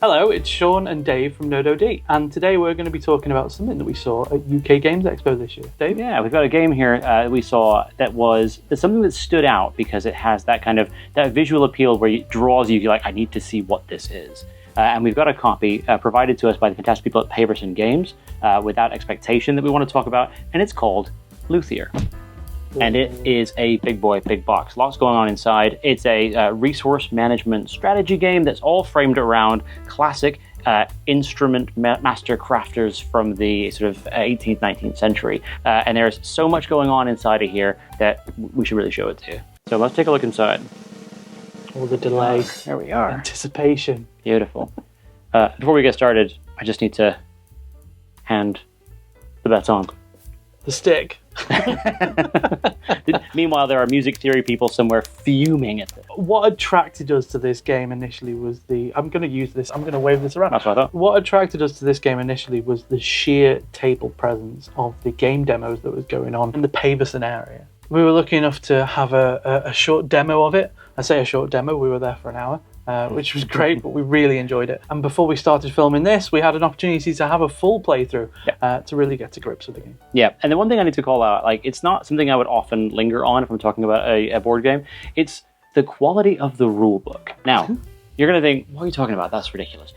Hello, it's Sean and Dave from NerdOD, and today we're going to be talking about something that we saw at UK Games Expo this year. Dave? Yeah, we've got a game here we saw that's something that stood out because it has that kind of that visual appeal where it draws you, you're like, I need to see what this is. And we've got a copy provided to us by the fantastic people at Paverson Games without expectation that we want to talk about, and it's called Luthier. And it is a big boy, big box. Lots going on inside. It's a resource management strategy game that's all framed around classic instrument master crafters from the sort of 18th, 19th century. And there's so much going on inside of here that we should really show it to you. So let's take a look inside. All the delay. There we are. Anticipation. Beautiful. Before we get started, I just need to hand the baton. The stick. Meanwhile, there are music theory people somewhere fuming at this. What attracted us to this game initially was I'm going to wave this around. That's what I thought. What attracted us to this game initially was the sheer table presence of the game demos that was going on in the Paverson area. We were lucky enough to have a short demo of it. I say a short demo, we were there for an hour. Which was great, but we really enjoyed it. And before we started filming this, we had an opportunity to have a full playthrough to really get to grips with the game. Yeah, and the one thing I need to call out, like, it's not something I would often linger on if I'm talking about a board game. It's the quality of the rule book. Now, you're going to think, what are you talking about? That's ridiculous.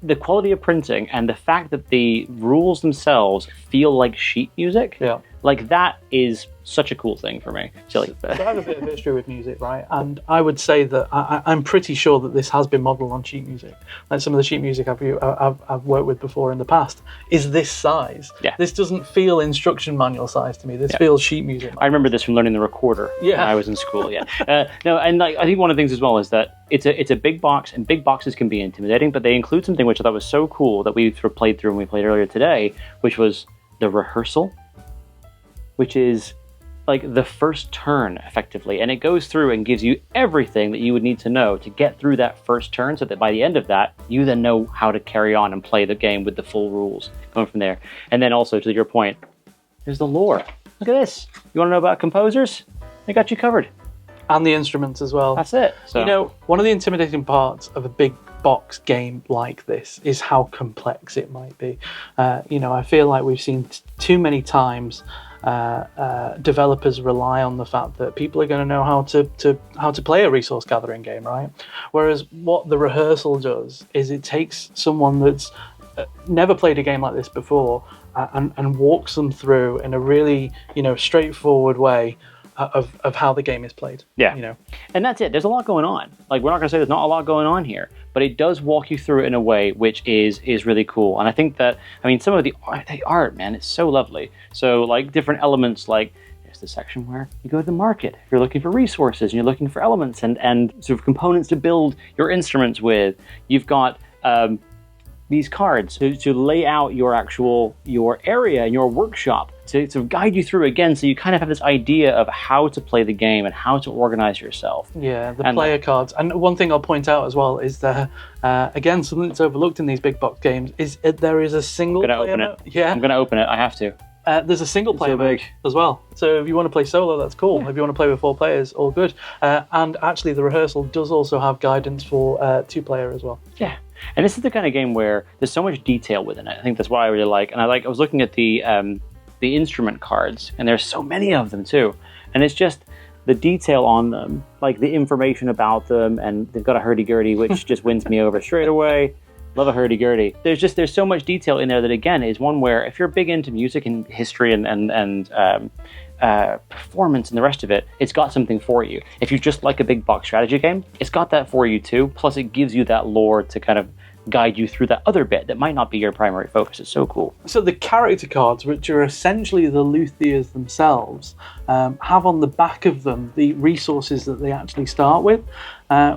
The quality of printing and the fact that the rules themselves feel like sheet music, like that is such a cool thing for me. So I have a bit of history with music, right? And I would say that I'm pretty sure that this has been modelled on sheet music. Like some of the sheet music I've worked with before in the past is this size. Yeah. This doesn't feel instruction manual size to me. This feels sheet music. I remember this from learning the recorder when I was in school. No, and like I think one of the things as well is that it's a big box, and big boxes can be intimidating, but they include something which I thought was so cool that we sort of played through and we played earlier today, which was the rehearsal, which is like the first turn effectively, and it goes through and gives you everything that you would need to know to get through that first turn, so that by the end of that you then know how to carry on and play the game with the full rules going from there. And then also, to your point, there's the lore. Look at this. You want to know about composers? I got you covered. And the instruments as well. That's it. So, you know, one of the intimidating parts of a big box game like this is how complex it might be. I feel like we've seen too many times developers rely on the fact that people are going to know how to play a resource gathering game, right? Whereas what the rehearsal does is it takes someone that's never played a game like this before and walks them through in a really straightforward way of how the game is played. Yeah. And that's it. There's a lot going on. Like, we're not going to say there's not a lot going on here, but it does walk you through it in a way which is really cool. And I think that, some of the art, man, it's so lovely. So, like, different elements, like, there's the section where you go to the market. If you're looking for resources and you're looking for elements and sort of components to build your instruments with, you've got these cards to lay out your area and your workshop to guide you through again, so you kind of have this idea of how to play the game and how to organize yourself. Yeah, the player cards. And one thing I'll point out as well is that, again, something that's overlooked in these big box games is there is a single player. I'm going to open it. Yeah. I'm going to open it. I have to. There's a single player mode as well. So if you want to play solo, that's cool. If you want to play with 4 players, all good. And actually, the rehearsal does also have guidance for 2-player as well. Yeah. And this is the kind of game where there's so much detail within it. I think that's what I really like. And I was looking at the instrument cards, and there's so many of them too. And it's just the detail on them, like the information about them, and they've got a hurdy-gurdy, which just wins me over straight away. Love a hurdy-gurdy. There's so much detail in there that, again, is one where if you're big into music and history and performance and the rest of it, it's got something for you. If you just like a big box strategy game, it's got that for you too. Plus, it gives you that lore to kind of guide you through that other bit that might not be your primary focus. It's so cool. So the character cards, which are essentially the luthiers themselves, have on the back of them the resources that they actually start with,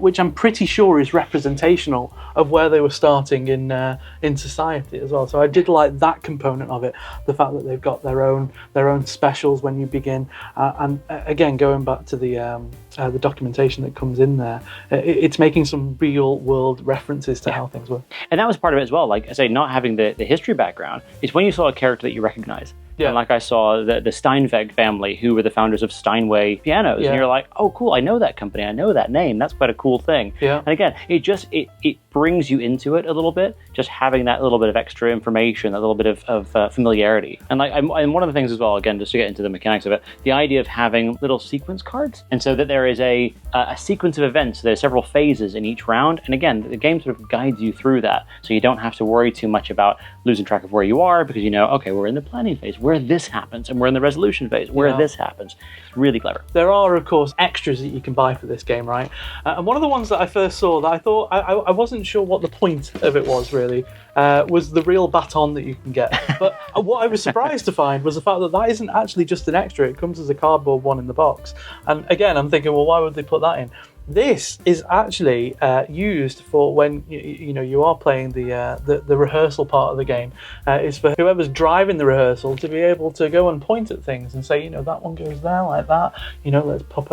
which I'm pretty sure is representational of where they were starting in society as well. So I did like that component of it, the fact that they've got their own specials when you begin, and again, going back to the documentation that comes in there, it's making some real world references to how things work. And that was part of it as well. Like I say, not having the history background, is when you saw a character that you recognize, Yeah. And like I saw the Steinweg family, who were the founders of Steinway pianos. Yeah. And you're like, oh, cool, I know that company. I know that name. That's quite a cool thing. Yeah. And again, it brings you into it a little bit, just having that little bit of extra information, that little bit of familiarity. And and one of the things as well, again, just to get into the mechanics of it, the idea of having little sequence cards. And so that there is a sequence of events. There's several phases in each round. And again, the game sort of guides you through that. So you don't have to worry too much about losing track of where you are, because you know, okay, we're in the planning phase where this happens, and we're in the resolution phase where this happens. It's really clever. There are, of course, extras that you can buy for this game, right? And one of the ones that I first saw that I thought, I wasn't sure what the point of it was really, was the real baton that you can get. But what I was surprised to find was the fact that that isn't actually just an extra. It comes as a cardboard one in the box. And again, I'm thinking, well, why would they put that in? This is actually used for when you are playing the rehearsal part of the game. Is for whoever's driving the rehearsal to be able to go and point at things and say, that one goes there like that. Let's pop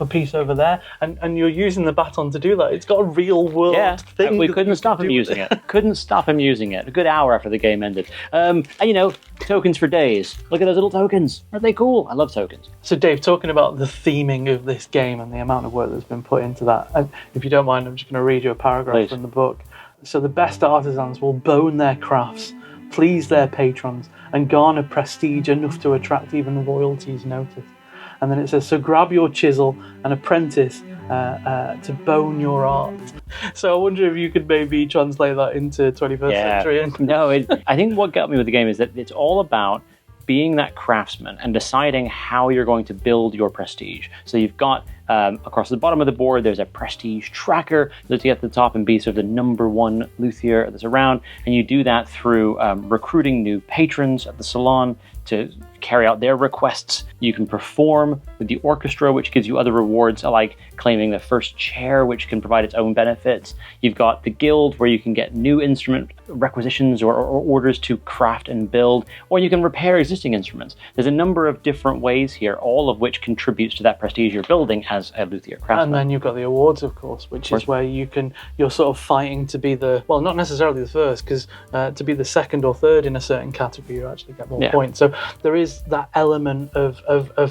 a piece over there, and you're using the baton to do that. It's got a real world thing. We couldn't stop him using it. Couldn't stop him using it. A good hour after the game ended. And tokens for days. Look at those little tokens. Aren't they cool? I love tokens. So Dave, talking about the theming of this game and the amount of work that's been put into that, and if you don't mind, I'm just going to read you a paragraph from the book. So the best artisans will bone their crafts, please their patrons, and garner prestige enough to attract even royalty's notice. And then it says, so grab your chisel and apprentice to bone your art. So I wonder if you could maybe translate that into 21st century. No, I think what got me with the game is that it's all about being that craftsman and deciding how you're going to build your prestige. So you've got across the bottom of the board, there's a prestige tracker that's at the top and be sort of the #1 luthier that's around. And you do that through recruiting new patrons at the salon to carry out their requests. You can perform with the orchestra, which gives you other rewards, like claiming the first chair, which can provide its own benefits. You've got the guild, where you can get new instrument requisitions or orders to craft and build, or you can repair existing instruments. There's a number of different ways here, all of which contributes to that prestige you're building as a luthier craftsman. And then you've got the awards, of course, which is where you're sort of fighting to be not necessarily the first, because to be the second or third in a certain category, you actually get more points. So there is that element of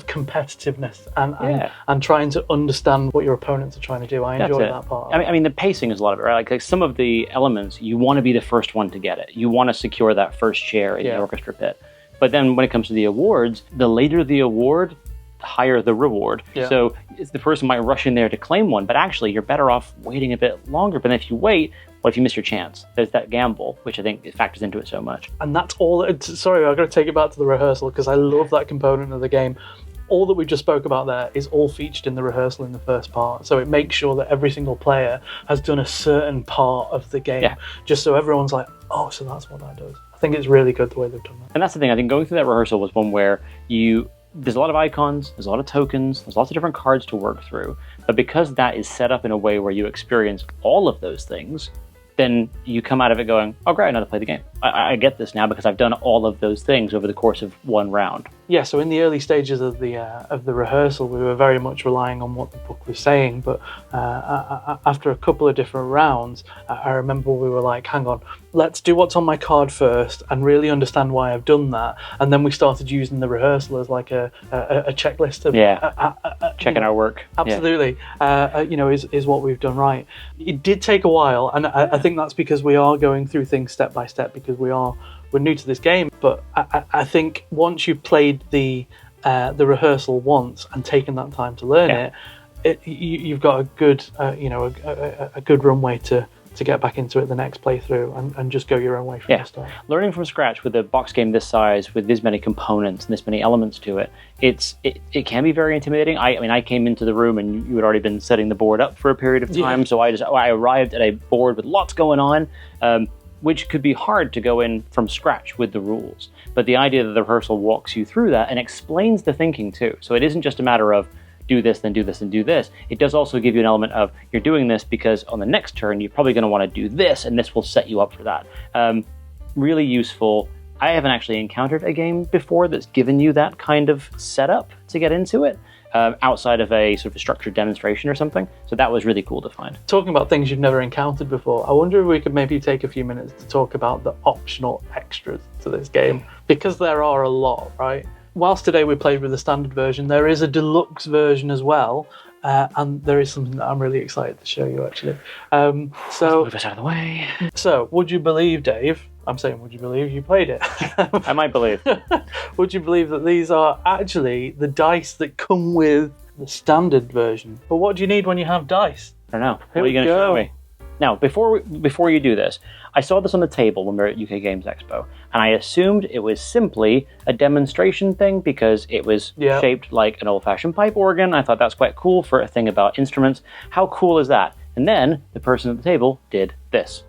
competitiveness and trying to understand what your opponents are trying to do. I enjoy that part. I mean, the pacing is a lot of it, right? Like some of the elements, you want to be the first one to get it. You want to secure that first chair in the orchestra pit. But then when it comes to the awards, the later the award, the higher the reward. Yeah. So the person might rush in there to claim one, but actually you're better off waiting a bit longer. But if you wait, what if you miss your chance? There's that gamble, which I think it factors into it so much. And that's all. Sorry, I've got to take it back to the rehearsal, because I love that component of the game. All that we just spoke about there is all featured in the rehearsal in the first part. So it makes sure that every single player has done a certain part of the game, just so everyone's like, oh, so that's what that does. I think it's really good the way they've done that. And that's the thing. I think going through that rehearsal was one where there's a lot of icons, there's a lot of tokens, there's lots of different cards to work through. But because that is set up in a way where you experience all of those things, then you come out of it going, oh great, I know how to play the game. I get this now because I've done all of those things over the course of one round. Yeah, so in the early stages of the rehearsal, we were very much relying on what the book was saying, but after a couple of different rounds, I remember we were like, hang on, let's do what's on my card first and really understand why I've done that. And then we started using the rehearsal as like a checklist of checking our work. Absolutely, is what we've done right. It did take a while, and I think that's because we are going through things step by step, because we're new to this game. But I think once you've played the rehearsal once and taken that time to learn you've got a good a good runway to get back into it the next playthrough and just go your own way from the start. Learning from scratch with a box game this size, with this many components and this many elements to it, it can be very intimidating. I mean, I came into the room and you had already been setting the board up for a period of time, so I arrived at a board with lots going on, which could be hard to go in from scratch with the rules. But the idea that the rehearsal walks you through that and explains the thinking too. So it isn't just a matter of do this, then do this, and do this. It does also give you an element of you're doing this because on the next turn you're probably going to want to do this, and this will set you up for that. Really useful. I haven't actually encountered a game before that's given you that kind of setup to get into it. outside of a sort of a structured demonstration or something. So that was really cool to find. Talking about things you've never encountered before, I wonder if we could maybe take a few minutes to talk about the optional extras to this game, because there are a lot, right? Whilst today we played with the standard version, there is a deluxe version as well, and there is something that I'm really excited to show you, actually. Let's move us out of the way. So, would you believe, Dave? I'm saying, would you believe you played it? I might believe. Would you believe that these are actually the dice that come with the standard version? But what do you need when you have dice? I don't know. What are you going to show me? Now, before you do this, I saw this on the table when we were at UK Games Expo, and I assumed it was simply a demonstration thing because it was shaped like an old-fashioned pipe organ. I thought that's quite cool for a thing about instruments. How cool is that? And then the person at the table did this.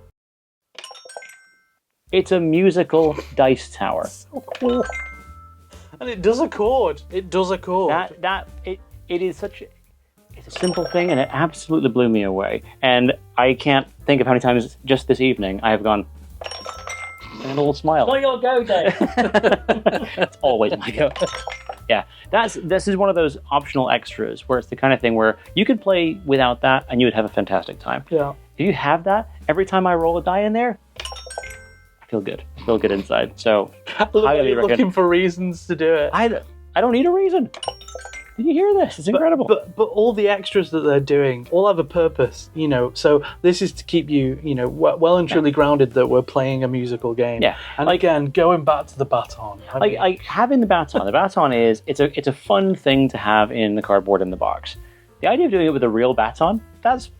It's a musical dice tower. So cool. And it does a chord. It does a chord. It is such... It's a simple thing, and it absolutely blew me away. And I can't think of how many times just this evening I have gone and a little smile. It's not your go, Dave. It's always my go. Yeah, this is one of those optional extras where it's the kind of thing where you could play without that and you would have a fantastic time. Yeah. If you have that, every time I roll a die in there, I feel good. I feel good inside. So, highly recommend. Looking for reasons to do it. I don't need a reason. Did you hear this? It's incredible. But all the extras that they're doing all have a purpose, you know. So this is to keep you, you know, well and truly grounded that we're playing a musical game. Yeah. And again, going back to the baton. Like having the baton. The baton is it's a fun thing to have in the cardboard in the box. The idea of doing it with a real baton, that's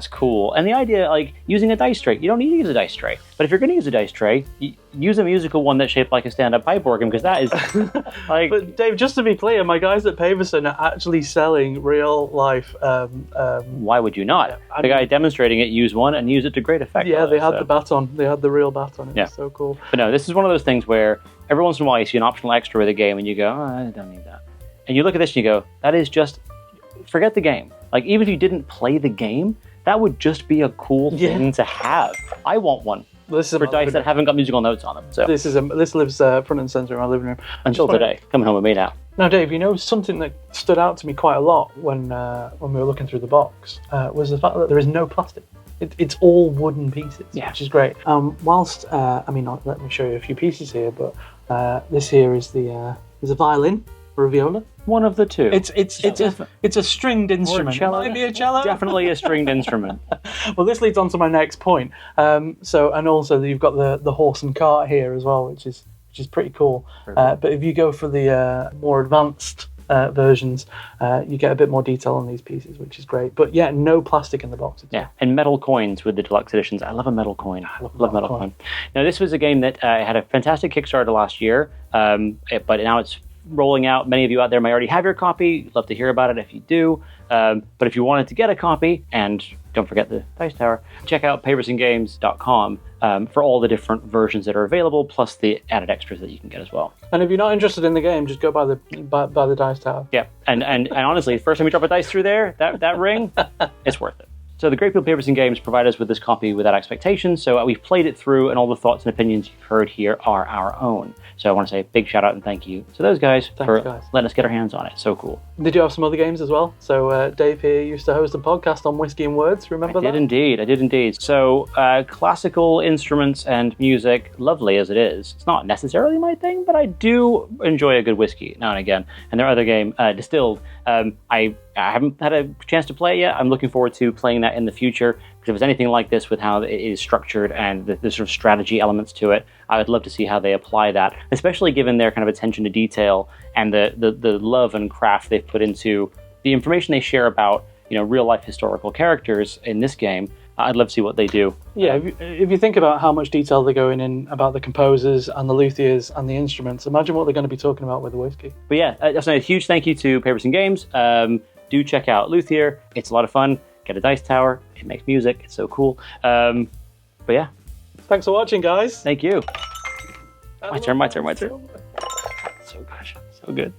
cool. And the idea, like, using a dice tray, you don't need to use a dice tray. But if you're going to use a dice tray, use a musical one that's shaped like a stand-up pipe organ, because that is, like... But, Dave, just to be clear, my guys at Paverson are actually selling real-life... Why would you not? The guy demonstrating it used one and used it to great effect. Yeah, they had the baton. They had the real baton. It was so cool. But no, this is one of those things where every once in a while you see an optional extra with a game and you go, oh, I don't need that. And you look at this and you go, that is just... Forget the game. Like, even if you didn't play the game, that would just be a cool thing to have. I want one for dice that haven't got musical notes on them. So this lives front and center in my living room until today. Coming home with me now. Now, Dave, you know something that stood out to me quite a lot when we were looking through the box was the fact that there is no plastic. It's all wooden pieces, which is great. Whilst I mean, let me show you a few pieces here, but this here is there's a violin or a viola. One of the two. It's a stringed instrument. Cello. It might be a cello. Definitely a stringed instrument. Well, this leads on to my next point. And also you've got the horse and cart here as well, which is pretty cool. But if you go for the more advanced versions, you get a bit more detail on these pieces, which is great. But yeah, no plastic in the box. Yeah, and metal coins with the deluxe editions. I love a metal coin. I love metal coin. Now, this was a game that had a fantastic Kickstarter last year, but now it's rolling out. Many of you out there may already have your copy. Love to hear about it if you do. But if you wanted to get a copy, and don't forget the Dice Tower, check out paversongames.com for all the different versions that are available, plus the added extras that you can get as well. And if you're not interested in the game, just go buy the Dice Tower. Yeah, and honestly, first time you drop a dice through there, that ring, it's worth it. So the great people at Paverson Games provide us with this copy without expectations, so we've played it through, and all the thoughts and opinions you've heard here are our own. So I want to say a big shout out and thank you to those guys for letting us get our hands on it. So cool. They do have some other games as well. So Dave here used to host a podcast on Whiskey and Words. Remember that? I did indeed. So classical instruments and music, lovely as it is, it's not necessarily my thing, but I do enjoy a good whiskey now and again. And their other game, Distilled, I haven't had a chance to play it yet. I'm looking forward to playing that in the future. Because if it's anything like this with how it is structured and the sort of strategy elements to it, I would love to see how they apply that, especially given their kind of attention to detail and the love and craft they've put into the information they share about, you know, real life historical characters in this game. I'd love to see what they do. Yeah, if you think about how much detail they're going in about the composers and the luthiers and the instruments, imagine what they're going to be talking about with the whiskey. But yeah, a huge thank you to Paverson Games. Do check out Luthier. It's a lot of fun. Get a dice tower. It makes music. It's so cool. But yeah. Thanks for watching, guys. Thank you. My turn. So good. So good.